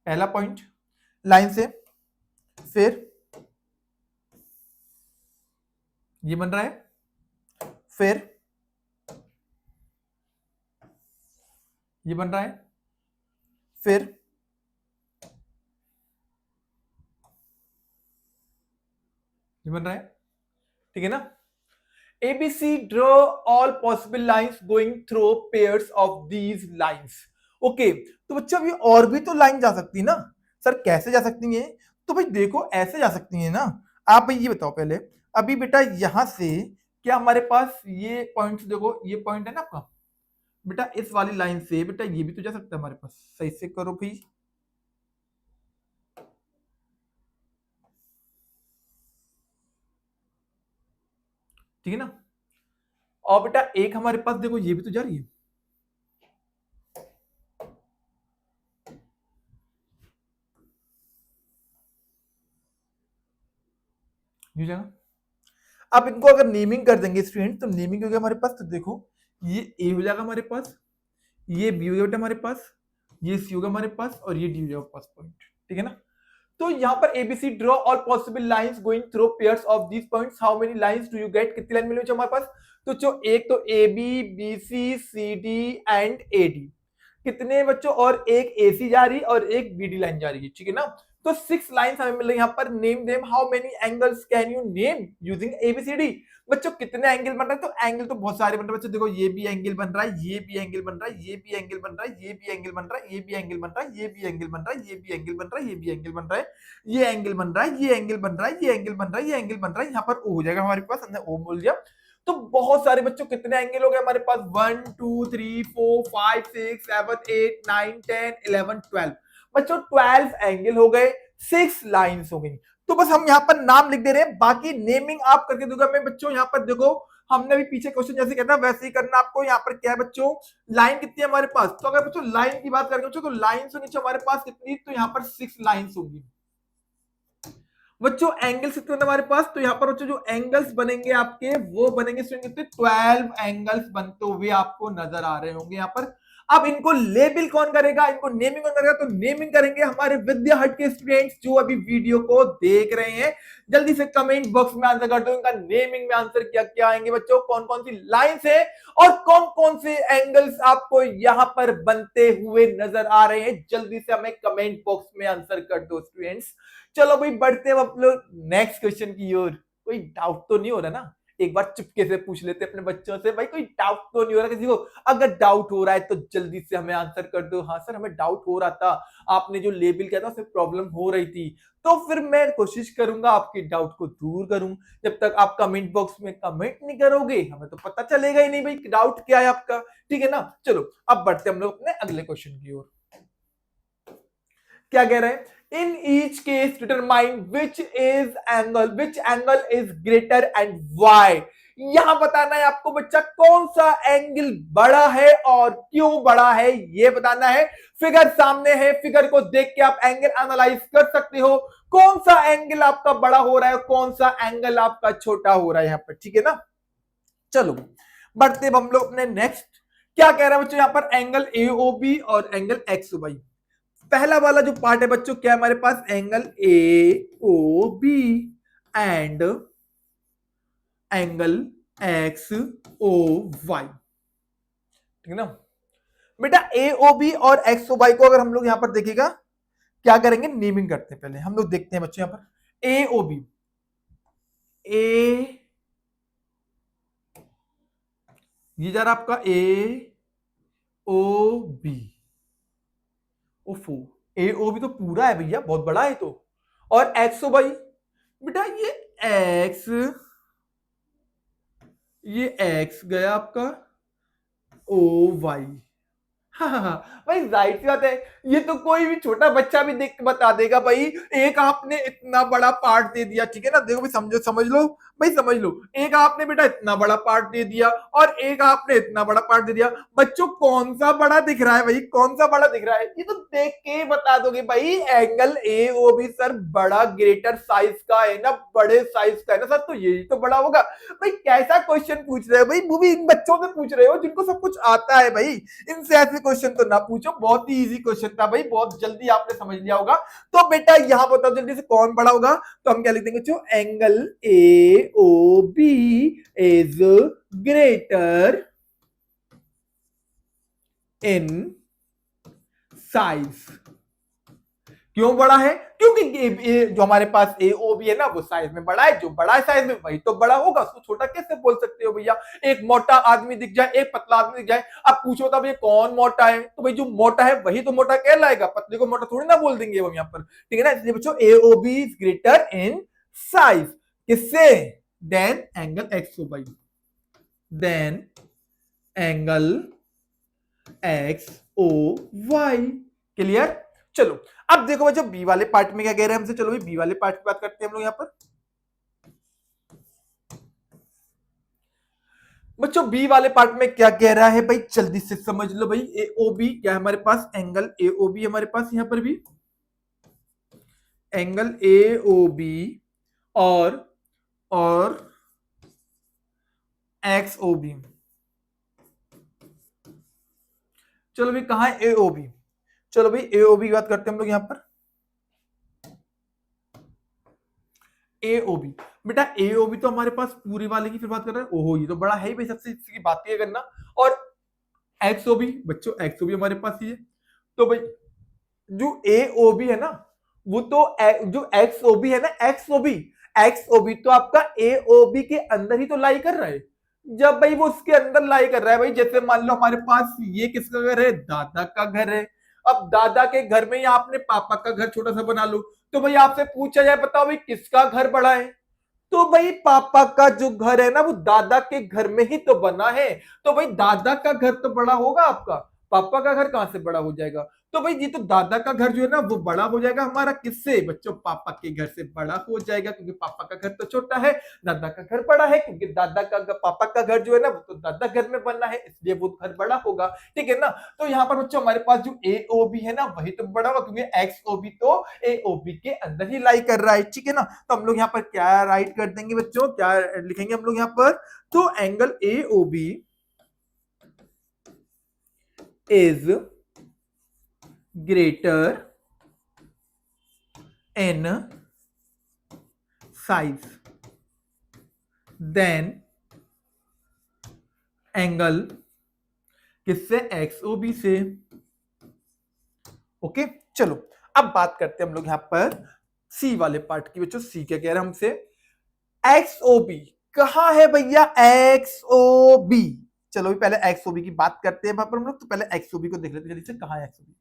Speaker 1: पहला पॉइंट लाइन से, फिर ये बन रहा है, फिर ये बन रहा है, फिर ये बन रहा है, ठीक है ना। ABC draw all possible lines going through pairs of these lines. Okay तो बच्चा अभी और भी तो लाइन जा सकती है ना सर, कैसे जा सकती है? तो भाई देखो ऐसे जा सकती है ना। आप भाई ये बताओ पहले, अभी बेटा यहां से क्या हमारे पास ये पॉइंट्स देखो, ये पॉइंट है ना आपका बेटा, इस वाली लाइन से बेटा ये भी तो जा सकता है हमारे पास। सही से करो भाई, ठीक है ना। और बेटा एक हमारे पास देखो ये भी तो जा रही है, ये जाएगा। अब इनको अगर नेमिंग कर देंगे स्टूडेंट, तो नेमिंग हो गया हमारे पास, तो देखो ये ए हो जाएगा हमारे पास, ये बी हो जाएगा हमारे पास, ये सी होगा हमारे पास, और ये डी हो जाएगा पास पॉइंट, ठीक है ना। तो यहाँ पर ABC draw all possible lines going through pairs of these points, how many lines do you get, कितनी लाइन मिली हमारे पास? तो जो एक तो A B, B C, C D and A D, कितने बच्चों, और एक ए सी जा रही और एक बी डी लाइन जा रही है, ठीक है ना। तो 6 लाइंस हमें मिल रही है यहाँ पर। Name them, how many angles can you name using ABCD. बच्चों कितने एंगल बन रहे हैं? तो एंगल तो बहुत सारे बन रहे हैं बच्चों, देखो ये भी एंगल बन रहा है, ये भी एंगल बन रहा है, ये भी एंगल बन रहा है, ये भी एंगल बन रहा है, ये भी एंगल बन रहा है, ये भी एंगल बन रहा है, ये भी एंगल बन रहा है, ये भी एंगल बन रहा है, ये एंगल बन रहा है, ये एंगल बन रहा है, ये एंगल बन रहा है, ये एंगल बन रहा है। यहाँ पर ओ हो जाएगा हमारे पास, हमने ओ बोल दिया। तो बहुत सारे बच्चों कितने एंगल हो गए हमारे पास? 1 2 3 4 5 6 7 8 9 10 11 12 बच्चों 12 एंगल हो गए, 6 लाइंस हो गई। तो बस हम यहाँ पर नाम लिख दे रहे हैं, बाकी नेमिंग आप करके दोगे हमें बच्चों। यहाँ पर देखो हमने भी पीछे क्वेश्चन जैसे कहता है वैसे ही करना आपको। यहाँ पर क्या है बच्चों, लाइन कितनी है हमारे पास? तो अगर बच्चों लाइन की बात करेंगे बच्चों, तो लाइन से नीचे हमारे पास कितनी? तो यहाँ पर 6 लाइंस होगी बच्चों। एंगल्स कितने हमारे पास? तो यहाँ पर बच्चों जो एंगल्स बनेंगे आपके वो बनेंगे कितने? 12 एंगल्स बनते हुए आपको नजर आ रहे होंगे यहाँ पर। अब इनको लेबल कौन करेगा, इनको नेमिंग कौन करेगा? तो नेमिंग करेंगे हमारे विद्या हट के स्टूडेंट्स जो अभी वीडियो को देख रहे हैं। जल्दी से कमेंट बॉक्स में आंसर कर दो, इनका नेमिंग में आंसर क्या क्या आएंगे बच्चों, कौन कौन सी लाइंस है और कौन कौन से एंगल्स आपको यहाँ पर बनते हुए नजर आ रहे हैं। जल्दी से हमें कमेंट बॉक्स में आंसर कर दो स्टूडेंट्स। चलो भाई बढ़ते हैं अब लोग नेक्स्ट क्वेश्चन की ओर। कोई डाउट तो नहीं हो रहा ना? एक बार चुपके से पूछ लेते अपने बच्चों से, भाई कोई डाउट तो नहीं हो रहा किसी को? अगर डाउट हो रहा है तो जल्दी से हमें आंसर कर दो। हाँ सर हमें डाउट हो रहा था, आपने जो लेबल किया था उसमें प्रॉब्लम हो रही थी, तो फिर मैं कोशिश करूंगा आपकी डाउट को दूर करूं। जब तक आप कमेंट बॉक्स में कमेंट नहीं करोगे हमें तो पता चलेगा ही नहीं भाई डाउट क्या है आपका, ठीक है ना। चलो अब बढ़ते हम लोग अपने अगले क्वेश्चन की ओर। क्या कह रहे हैं? In each case determine which angle is greater and Y. यहां बताना है आपको बच्चा कौन सा एंगल बड़ा है और क्यों बड़ा है, ये बताना है। फिगर सामने है, फिगर को देख के आप एंगल एनालाइज कर सकते हो, कौन सा एंगल आपका बड़ा हो रहा है, कौन सा एंगल आपका छोटा हो रहा है यहाँ पर, ठीक है ना। चलो बढ़ते हम लोग अपने नेक्स्ट। क्या कह रहा है बच्चों यहाँ पर? एंगल एओबी और एंगल एक्सओवाई। पहला वाला जो पार्ट है बच्चों क्या है हमारे पास? Angle A O B and angle X O Y, ठीक है ना बेटा। ए ओ बी और एक्स ओ वाई को अगर हम लोग यहां पर देखेगा क्या करेंगे, नेमिंग करते हैं। पहले हम लोग देखते हैं बच्चों यहां पर ए ओ बी, ए ये जा रहा आपका ए ओ बी, ओफो ए ओ बी तो पूरा है भैया, बहुत बड़ा है तो। और एक्स ओ वाई बेटा ये एक्स गया आपका, ओ वाई हाँ हाँ हाँ, भाई जाहिर सी बात है, ये तो कोई भी छोटा बच्चा भी देख के बता देगा भाई। एक आपने इतना बड़ा पार्ट दे दिया, ठीक है ना, देखो भाई, समझो, समझ लो भाई, समझ लो। एक आपने बेटा इतना बड़ा पार्ट दे दिया और एक आपने इतना बड़ा पार्ट दे दिया। बच्चों कौन सा बड़ा दिख रहा है भाई, कौन सा बड़ा दिख रहा है? ये तो देख के बता दोगे भाई, angle A O B sir बड़ा ग्रेटर साइज का है ना, बड़े साइज का है ना सर, तो यही तो बड़ा होगा। भाई कैसा क्वेश्चन पूछ रहे हो भाई, वो भी इन बच्चों से पूछ रहे हो जिनको सब कुछ आता है भाई। इनसे ऐसे क्वेश्चन तो ना पूछो, बहुत ही इजी क्वेश्चन था भाई, बहुत जल्दी आपने समझ लिया होगा। तो बेटा यहां बताओ जल्दी से कौन बड़ा होगा, तो हम क्या लिख देंगे बच्चों, angle A O B is greater in size. क्यों बड़ा है? क्योंकि जो हमारे पास ए ओ बी है ना, वो साइज में बड़ा है, जो बड़ा है साइज में वही तो बड़ा होगा, उसको छोटा कैसे बोल सकते हो भैया? एक मोटा आदमी दिख जाए, एक पतला आदमी दिख जाए, अब पूछो तो भैया कौन मोटा है, तो भाई जो मोटा है वही तो मोटा कहलाएगा, पतले को मोटा थोड़ी ना बोल देंगे हम यहाँ पर, ठीक है ना। इसलिए बच्चों A O B is greater in size किससे? Than angle X O Y, than angle X O Y. Clear? चलो अब देखो बच्चों बी वाले पार्ट में क्या कह रहे हैं हमसे, चलो भाई बी वाले पार्ट की बात करते हैं हम लोग यहाँ पर। बच्चों बी वाले पार्ट में क्या कह रहा है भाई, जल्दी से समझ लो भाई। ए ओ बी क्या है हमारे पास, एंगल ए ओ बी हमारे पास यहां पर भी एंगल ए ओ बी और एक्स ओ बी। चलो भाई कहां है ए ओ बी, चलो भाई ए ओ बी की बात करते हैं हम लोग यहां पर। ए ओ बी, बेटा ए ओ बी तो हमारे पास पूरी वाले की फिर बात कर रहे हैं, ओहो ये तो बड़ा है ही भाई, सबसे इसकी बात ही करना। और एक्स ओ बी, बच्चों एक्स ओ बी हमारे पास ही है, तो भाई जो ए ओ बी है ना, वो तो जो एक्स ओ बी है ना, एक्स ओ बी तो आपका ए ओ बी के अंदर ही तो लाई कर रहा है। जब भाई वो उसके अंदर लाई कर रहा है भाई, जैसे मान लो हमारे पास ये किसका घर है, दादा का घर है। अब दादा के घर में ही आपने पापा का घर छोटा सा बना लो, तो भाई आपसे पूछा जाए बताओ भाई किसका घर बड़ा है, तो भाई पापा का जो घर है ना वो दादा के घर में ही तो बना है, तो भाई दादा का घर तो बड़ा होगा आपका, पापा का घर कहां से बड़ा हो जाएगा? तो भाई ये तो दादा का घर जो है ना वो बड़ा हो जाएगा हमारा किससे बच्चों, पापा के घर से बड़ा हो जाएगा, क्योंकि पापा का घर तो छोटा है, दादा का घर बड़ा है, क्योंकि दादा का पापा का घर जो है ना वो तो दादा घर में बनना है, इसलिए वो घर बड़ा होगा, ठीक है ना। तो यहाँ पर बच्चों हमारे पास जो ए ओ बी है ना वही तो बड़ा होगा, क्योंकि एक्स ओ बी तो ए ओ बी के अंदर ही लाई कर रहा है, ठीक है ना। तो हम लोग यहाँ पर क्या राइट कर देंगे बच्चों, क्या लिखेंगे हम लोग यहाँ पर, तो angle A O B is greater in size then angle किससे, एक्स ओ बी से। ओके चलो अब बात करते हैं हम लोग यहां पर सी वाले पार्ट की। बच्चों सी क्या कह रहे हैं हमसे, एक्स ओ बी कहां है भैया, एक्स ओ बी। चलो भी पहले एक्स ओ बी की बात करते हैं हम लोग, तो पहले एक्स ओ बी को देख लेते हैं जल्दी से, कहां है X O B,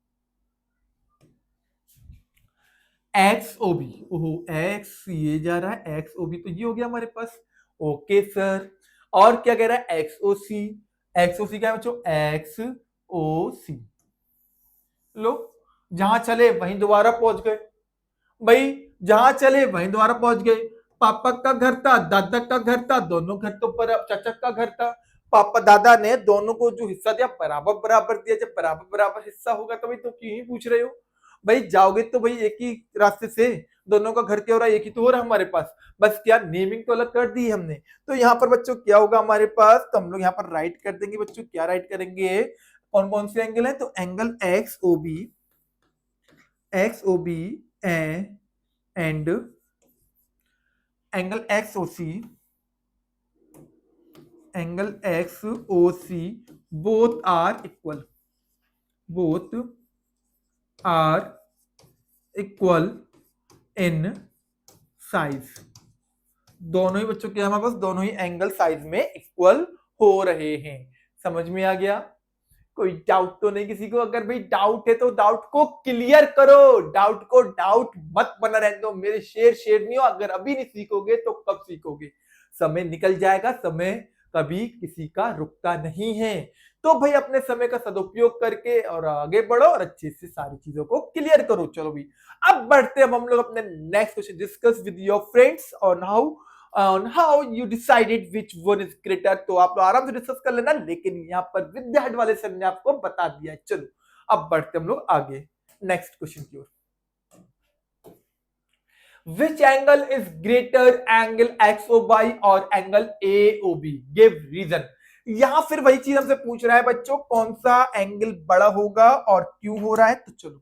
Speaker 1: X O B, ओहो एक्स ये जा रहा है, एक्स ओ बी तो ये हो गया हमारे पास, ओके सर। और क्या कह रहा है, एक्स ओ सी, एक्स ओ सी क्या है बच्चों, एक्स ओ सी। लो जहां चले वहीं दोबारा पहुंच गए भाई, जहां चले वहीं दोबारा पहुंच गए। पापा का घर था, दादा का घर था, दोनों घर तो पर चाचा का घर था, पापा दादा ने दोनों को जो हिस्सा दिया बराबर बराबर दिया, जब बराबर बराबर हिस्सा होगा तो भाई तो क्यों ही पूछ रहे हो भाई, जाओगे तो भाई एक ही रास्ते से, दोनों का घर क्या हो रहा है, एक ही तो हो रहा है हमारे पास, बस क्या नेमिंग तो अलग कर दी हमने। तो यहाँ पर बच्चों क्या होगा हमारे पास, तो हम लोग यहाँ पर राइट कर देंगे बच्चों, क्या राइट करेंगे, कौन कौन से एंगल है, तो angle X O B, X O B and angle X O C, angle X O C both are equal, both are equal in size. दोनों ही बच्चों के हमारे पास दोनों ही एंगल साइज में इक्वल हो रहे हैं, समझ में आ गया? कोई डाउट तो नहीं किसी को? अगर भाई डाउट है तो डाउट को क्लियर करो, डाउट को डाउट मत बना रहने दो मेरे शेर शेरनियों। अगर अभी नहीं सीखोगे तो कब सीखोगे? समय निकल जाएगा, समय कभी किसी का रुकता नहीं है। तो भाई अपने समय का सदुपयोग करके और आगे बढ़ो और अच्छे से सारी चीजों को क्लियर करो। चलो भी अब बढ़ते हैं हम लोग अपने next question, discuss with your friends on how you decided which one is greater. तो आप लोग आराम से डिस्कस कर लेना, लेकिन यहाँ पर विद्या हट वाले सर ने आपको बता दिया है। चलो अब बढ़ते हम लोग आगे नेक्स्ट क्वेश्चन की ओर। Which angle is greater, angle XOY और एंगल AOB? Give reason। यहां फिर वही चीज हमसे पूछ रहा है बच्चों, कौन सा एंगल बड़ा होगा और क्यों हो रहा है। तो चलो,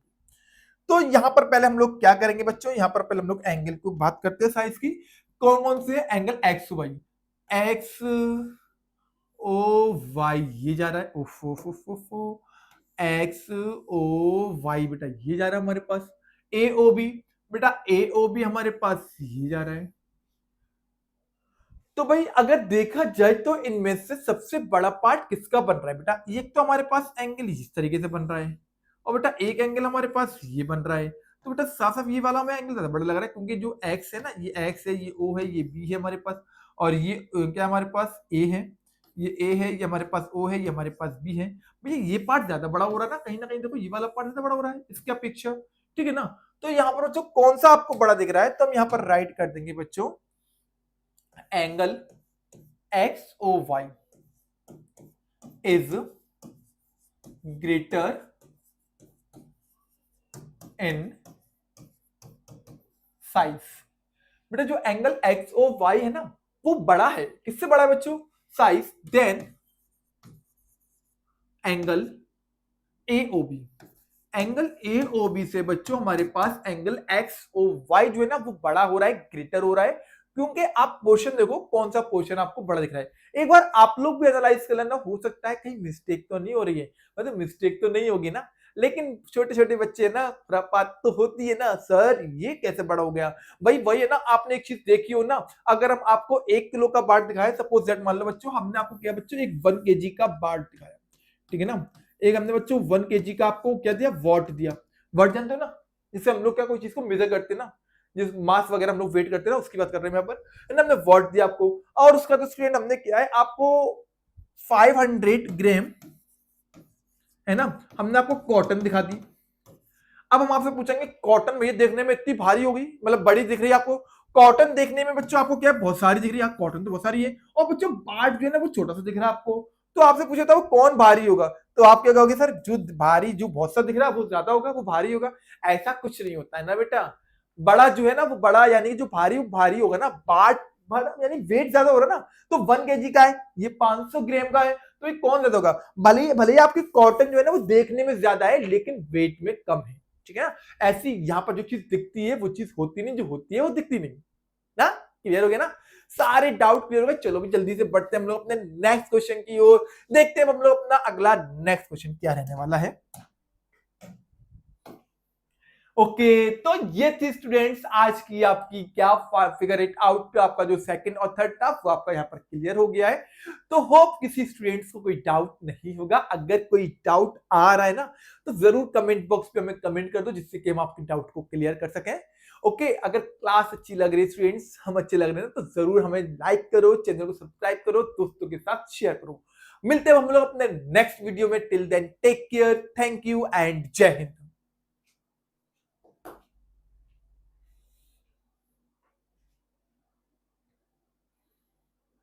Speaker 1: तो यहां पर पहले हम लोग क्या करेंगे बच्चों, यहां पर पहले हम लोग एंगल को बात करते हैं साइज की। कौन कौन से angle X Y, X O Y ये जा रहा है, ओफो एक्स ओ वाई बेटा ये जा रहा है हमारे पास। ए ओ बी बेटा, ए ओ बी हमारे पास ये जा रहा है। तो भाई अगर देखा जाए तो इनमें से सबसे बड़ा पार्ट किसका बन रहा है बेटा, एक तो हमारे पास एंगल इस तरीके से बन रहा है और बेटा एक एंगल हमारे पास ये बन रहा है। तो बेटा साफ साफ ये वाला हमें एंगल ज्यादा बड़ा लग रहा है, क्योंकि जो एक्स है ना, ये एक्स है, ये ओ है, ये बी है हमारे पास, और ये क्या हमारे पास ए है, ये ए है, ये हमारे पास ओ है, ये हमारे पास बी है। भैया ये पार्ट ज्यादा बड़ा हो रहा है ना कहीं देखो ये वाला पार्ट ज्यादा बड़ा हो रहा है इसकी अपेक्षा, ठीक है ना। तो यहाँ पर बच्चों कौन सा आपको बड़ा दिख रहा है, तो हम यहाँ पर राइट कर देंगे बच्चों angle XOY is greater in size। बेटा जो एंगल XOY है ना वो बड़ा है, किससे बड़ा है बच्चों, size, then angle AOB। Angle AOB से बच्चों हमारे पास एंगल XOY जो है ना वो बड़ा हो रहा है, ग्रेटर हो रहा है, क्योंकि आप पोर्शन देखो कौन सा पोर्शन आपको बड़ा दिख रहा है। एक बार आप लोग भी एनालाइज कर लेना, हो सकता है कहीं मिस्टेक तो नहीं हो रही है, मतलब मिस्टेक तो नहीं होगी ना, लेकिन छोटे छोटे बच्चे ना बात तो होती है ना, सर ये कैसे बड़ा हो गया। भाई वही है ना, आपने एक चीज देखी हो ना, अगर हम आपको 1 किलो का बाट दिखाए, सपोज दैट मान लो बच्चों हमने आपको क्या बच्चों एक 1 kg का बाट दिखाया, ठीक है ना, एक हमने बच्चों 1 kg का आपको क्या दिया, वॉट दिया। वॉट जानते हो ना, जिससे हम लोग क्या कोई चीज को मेजर करते हैं ना, जिस मास वगैरह हम लोग वेट करते हैं ना, उसकी बात कर रहे हैं यहाँ पर, है ना, हमने वॉट दिया आपको। और उसका तो स्टूडेंट हमने क्या है आपको 500 ग्राम, है ना, हमने आपको कॉटन दिखा दी। अब हम आपसे पूछेंगे कॉटन भैया देखने में इतनी भारी होगी, मतलब बड़ी दिख रही है आपको, कॉटन देखने में बच्चों आपको क्या बहुत सारी दिख रही है, कॉटन तो बहुत सारी है, और बच्चों बाट जो है ना वो छोटा सा दिख रहा है आपको। तो आपसे पूछा था वो कौन भारी होगा, तो आप क्या कहोगे, सर जो भारी जो बहुत सा दिख रहा है वो ज्यादा होगा, वो भारी होगा। ऐसा कुछ नहीं होता है ना बेटा, बड़ा जो है ना वो बड़ा यानी जो भारी वो भारी होगा ना, बाट बड़ा यानी वेट ज्यादा हो रहा है ना, तो 1 kg का है, ये 500 ग्राम का है, तो ये कौन ज्यादा होगा। भले भले ही आपकी कॉटन जो है ना वो देखने में ज्यादा है लेकिन वेट में कम है, ठीक है ना। ऐसी यहाँ पर जो चीज दिखती है वो चीज होती नहीं, जो होती है वो दिखती नहीं ना। क्लियर हो गया ना, सारे डाउट क्लियर हो गए। चलो भी जल्दी से बढ़ते हैं हम लोग अपने नेक्स्ट क्वेश्चन की ओर, देखते हैं हम लोग अपना अगला नेक्स्ट क्वेश्चन क्या रहने वाला है। ओके तो ये थी स्टूडेंट्स आज की आपकी क्या फिगर इट आउट, आपका जो सेकंड और थर्ड था वो आपका यहाँ पर क्लियर हो गया है। तो होप किसी स्टूडेंट्स को कोई डाउट नहीं होगा, अगर कोई डाउट आ रहा है ना तो जरूर कमेंट बॉक्स पे हमें कमेंट कर दो, जिससे कि हम आपके डाउट को क्लियर कर सकें। ओके अगर क्लास अच्छी लग रही है स्टूडेंट्स, हम अच्छे लग रहे हैं तो जरूर हमें लाइक करो, चैनल को सब्सक्राइब करो, दोस्तों के साथ शेयर करो। मिलते हैं हम लोग अपने नेक्स्ट वीडियो में, till then take care, thank you and जय हिंद।